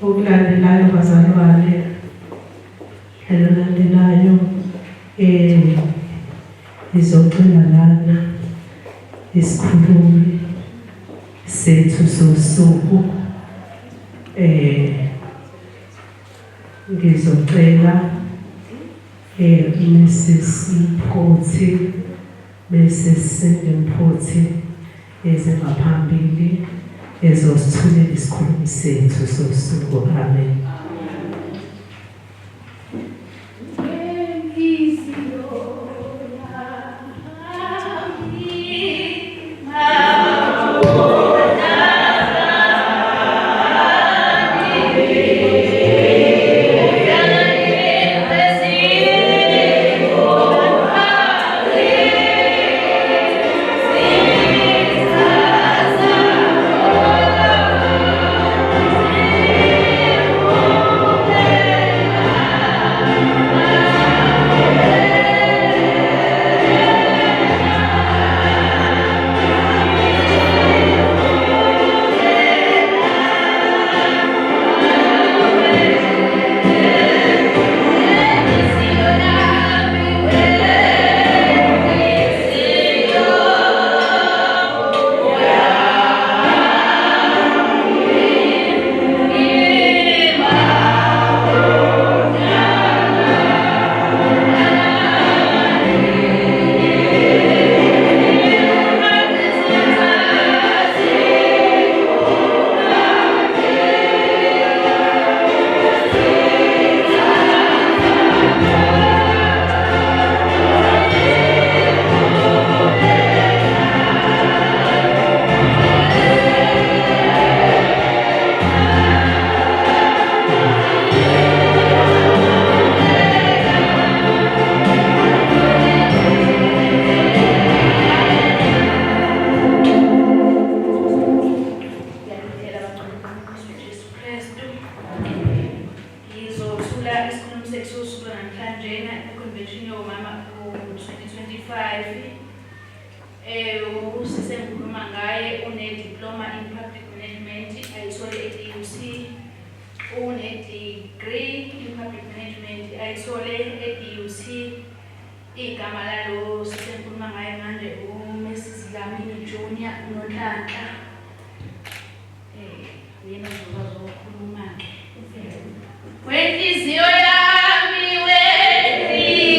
okulandelayo bazalwane elandelayo izoxinana isikhulumi sethu sosuku ngizocela Mrs. Mphothi Mrs. Mphothi ezengaphambili ezosithulela isikhulumi sethu sosuku. Amen. Oh diploma in public management ayithole e-DUC, une-degree in public management ayithole e-DUC. Igama lalo sisenkhuluma ngaye manje uMrs Dlamini Junior uNonhlanhla. Yena uzokwazi ukukhuluma-ke. Wenhliziyo yami, wenhliziyo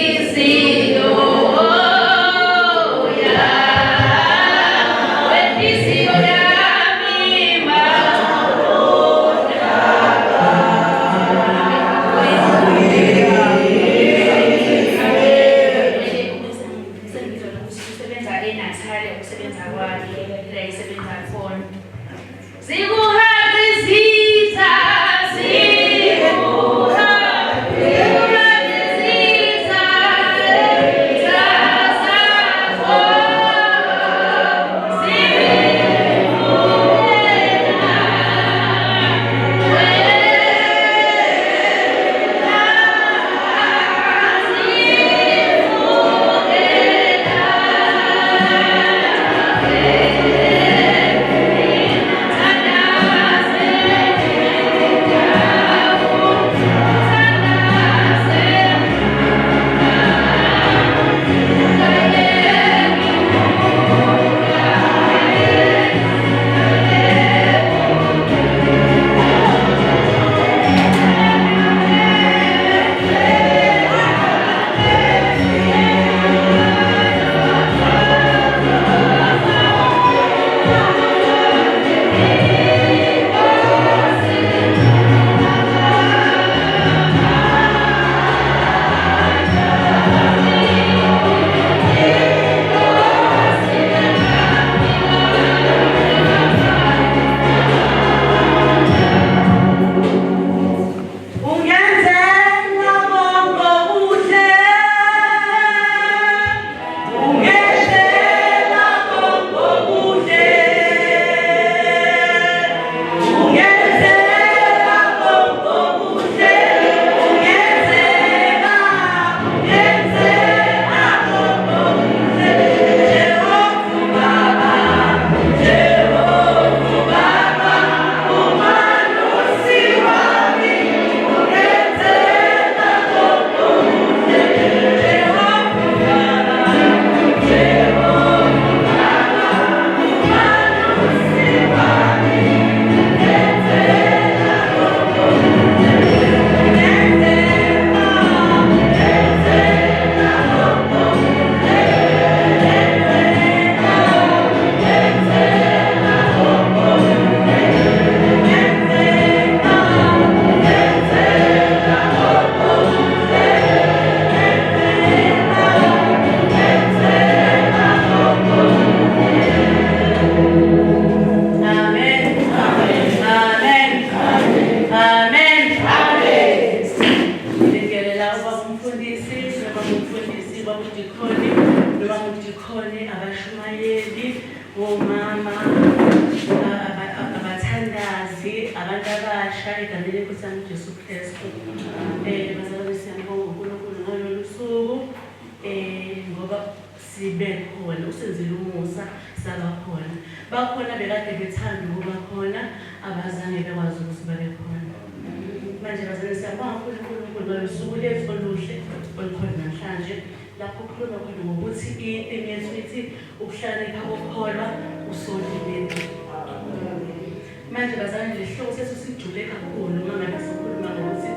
manje bazalwane lesihloko sesijule kakhulu mangabe sikhuluma ngokuthi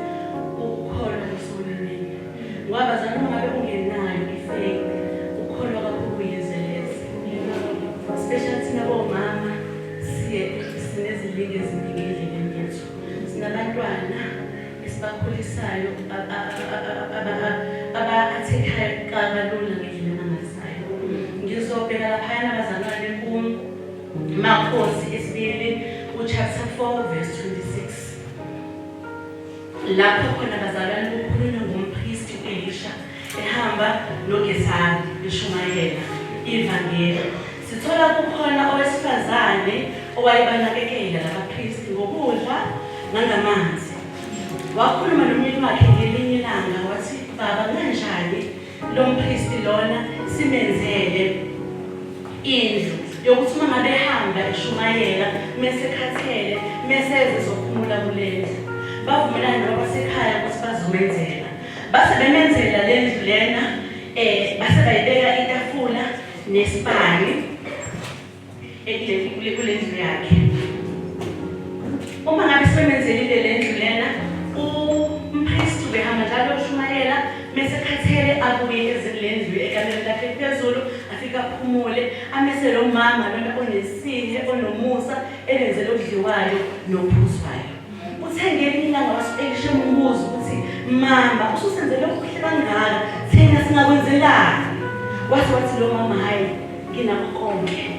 ukukholwa kusolweni ngoba bazalwane ngabe ungenayo ifaith ukholwa kakhulu kuyizelezi especially thina bomama sinezilingo eziningi endleleni yethu sinabantwana esibakhulisayo aba-athekayo kalula ngendlela engazayo ngizobheka laphayana bazalwane Makhosi esibili chapter 4 verse 26 lapho khona bazalwane kukhulunywa ngompristi Elisha ehamba noGesari eshumayela ivangeli sithola kukhona owesifazane owayebanakekela labapristi ngokudla nangamanzi wakhuluma nomyeni wakhe ngelinye ilanga wathi baba kanjani lo mpristi lona simenzele indlu yokuthi uma ngabe ehamba eshumayela uyoshumayela mase khathele mase ezophumula kulendlu bavumelana nabasekhaya ukuthi bazomenzela base bemenzela lendlu lena base bayibeka itafula nesipani kulendlu yakhe uma ngabe sebenzelile lendlu lena umpriest ubehamba njalo ushumayela mase khathele abuye ezilendlu ekamela lakhe phezulu afika aphumule amese lo mama lona onesihe onomusa elenzele udliwayo nophuzwayo uthengeni ilanga wasipekishe umbuzo ukuthi mama ususenzele okuhle kangaka thina singakwenzelani wathi lo mama hayi nginakho konke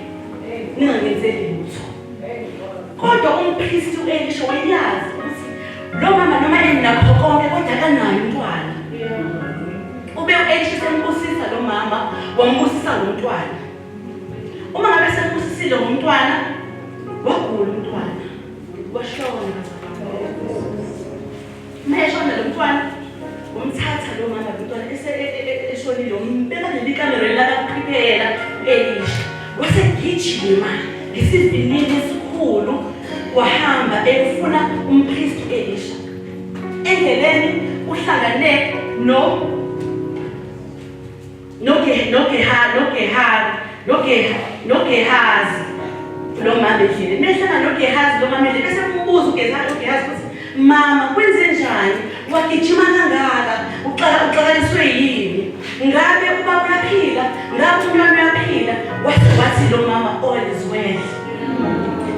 ningangenzeli lutho kodwa umpriest uElisha wayazi ukuthi lo mama noma enakho konke kodwa akanayo umntwana ube uElisha sembusisa lo mama wambusisa ngomntwana uma ngabe sembusisile ngomntwana wagula umntwana washona meshona lo mntwana umthatha lo mama umntwana eshonile umbeka leli kamera lakaphela uElisha wasegijima ngesivinini esikhulu wahamba efuna umpriest uElisha endleleni uhlangane noGehazi lo mama endleleni mehlanga noGehazi lo mama endleleni bese umbuza uGehazi ukuthi mama kwenze njani wagijima kangaka uxakaliswe yini ngabe ubaba uyaphila ngabe umntwana uyaphila wathi lo mama all is well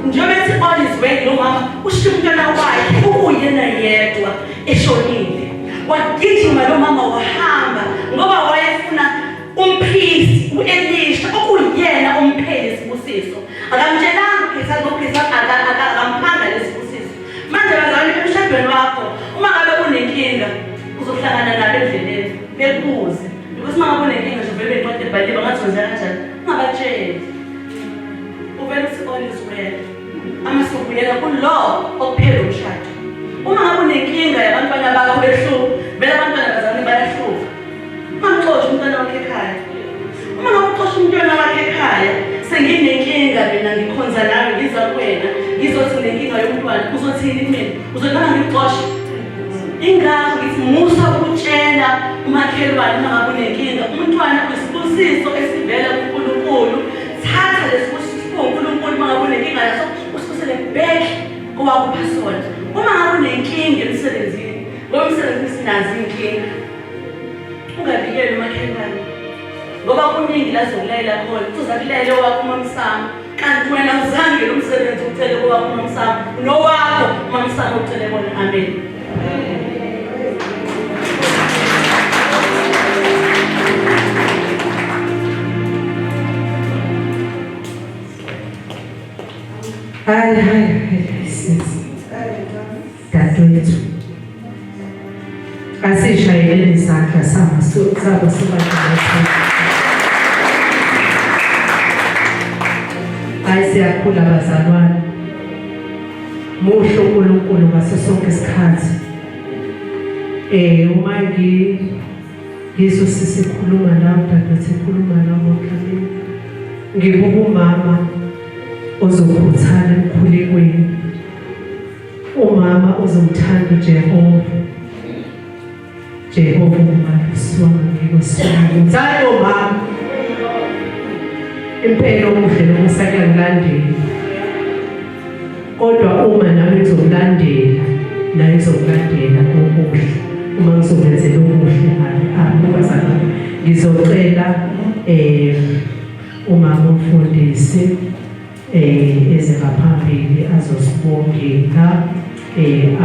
njengoba ethi all is well lo mama ushiya umntwana wakhe ukuyena yedwa eshonile wagijima lo mama wahamba ngoba wayefuna umpriest uElisha okuyena umpheli isibusiso akamtshelanga uGehazi akamphanga lesibusiso manje bazalwane emshadweni wakho uma ngabe unenkinga uzohlangana nabo endleleni bebuze because uma ngabe unenkinga nje vele beqede ebhayibheli bangathi wenza kanjani ungabatsheli uvela uthi all is well amasukuyela kulo okuphela umshado uma ngabe unenkinga yabantwana bakho behluka vele abantwana bazalwane bayahluka mangiqoshi umntwana wakhe ekhaya uma ngabe uqosha umntwana wakhe ekhaya senginenkinga mina ngikhonza nawe ngiza kuwena ngizothi nenkinga yomntwana uzothini mina uzothatha ngixoshe ingakho ngithi musa ukutshela umakhelwane uma ngabe unenkinga umntwana uyisibusiso esivela kuNkulunkulu thatha lesibusiso kuNkulunkulu uma ngabe unenkinga yaso usibusele back kowakuphasona uma ngabe unenkinga emsebenzini ngoba umsebenzi sinazi inkinga ungabikele umakhelwane ngoba kuningi lazokulayela khona uzakulayela wakho uMamsamo kanti wena uzange lo msebenzi uthele kwakho uMamsamo nowakho uMamsamo uthele bona amen Hayi sis dadwethu asishayeleni isandla sabo sobathathu hayi siyakhula bazalwane muhle uNkulunkulu ngaso sonke isikhathi uma ngizwe sisikhuluma nawe dadwethu sikhuluma nawe kamini ngibuka umama ozokhuthala ekukhulekweni umama ozomthanda uJehova uMalusi wami ngikosini nzalo mama impela umuhle nokusakulandela kodwa uma nami ngizokulandela naye uzokulandela okuhle uma ngizobenzela okuhle abazana ngizocela umama umfundisi eze ngaphambili azosibongela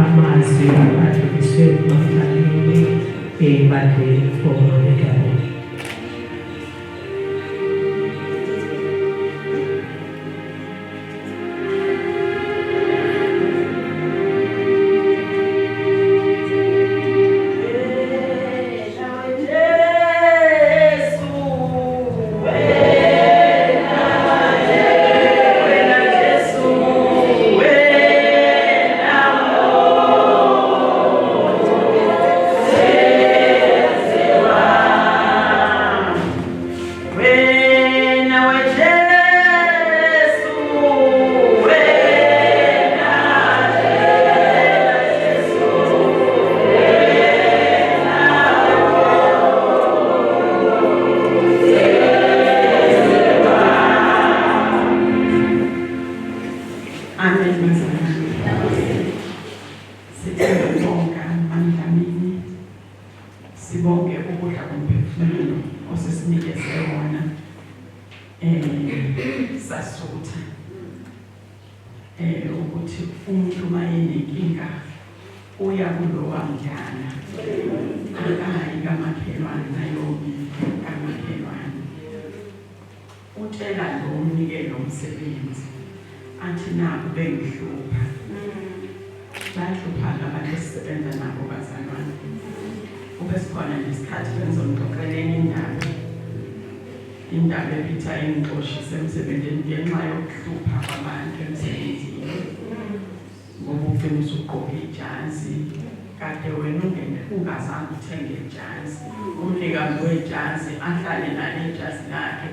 amazwi adluliswe kumafamili badle bomamekabo Amen bazalwane. Sithanda ukubonga Mandlamini. Sibonge ukudla komphefumulo osesinikeze wona. Sasutha. Ukuthi umuntu mayenenkinga uya kulowa mdala. Akayi kamakhelwane nayobi kamakhelwane. Utshela lo umnikelo umsebenzi. Athi naku bengihlupha. Bahlupha abantu esisebenza nabo bazalwane. Ube sikhona nesikhathi benzomxoxelela indaba ebitha ingixoshise emsebenzini ngenxa yokuhlupha kwabantu emsebenzini. Ngoba ufuna usugqoka ijazi kade wena ungazange uthenge ijazi. Umnikazi wejazi ahlale nalo ijazi lakhe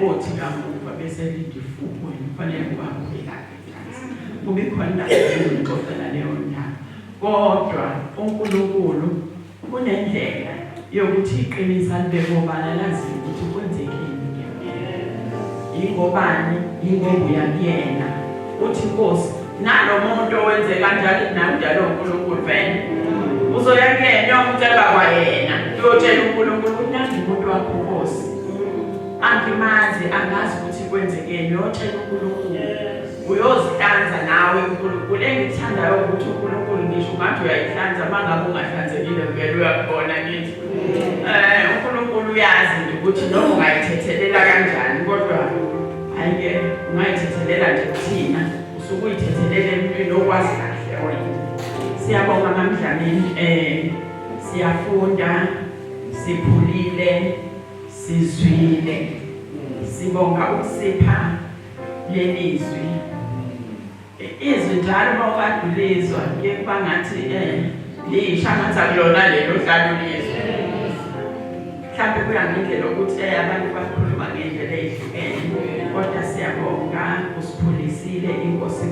othi kamuva bese lidifuku kufanele ukuhambela ijazi. Kube khona ngixoxela leyo ndaba. Kodwa uNkulunkulu kunendlela yokuthi iqinisa libe ngobani lazi ukuthi kwenzekile. Ingobani ingoba uyakuyena uthi Nkosi nalo muntu owenze kanjalo namdalo uNkulunkulu vele uzoyakuyena yomcela kwayena uyotshela uNkulunkulu ukuthi nangu umuntu wakho Nkosi angimazi angazi ukuthi kwenzekeni uyotshela uNkulunkulu uyozihlanza nawe uNkulunkulu engithandayo ukuthi uNkulunkulu ngisho ngathi uyayihlanza mangabe ungahlanzekile vele uyakubona ngithi uNkulunkulu uyazi ukuthi noma ungayithethelela kanjani kodwa ayike ungayithethelela nje kuthina usuke uyithethelela empilweni okwazi kahle wena. Siyabonga Mandlamini siyafunda siphulile sizwile sibonga ukusipha lelizwi izwi njalo mawukadulizwa ke bangathi lishangatha kulona lelo hlalo lizwi mhlawumbe kuya ngendlela ukuthi abantu bakhuluma ngendlela ehlukene kodwa siyabonga usiphulisile inkosi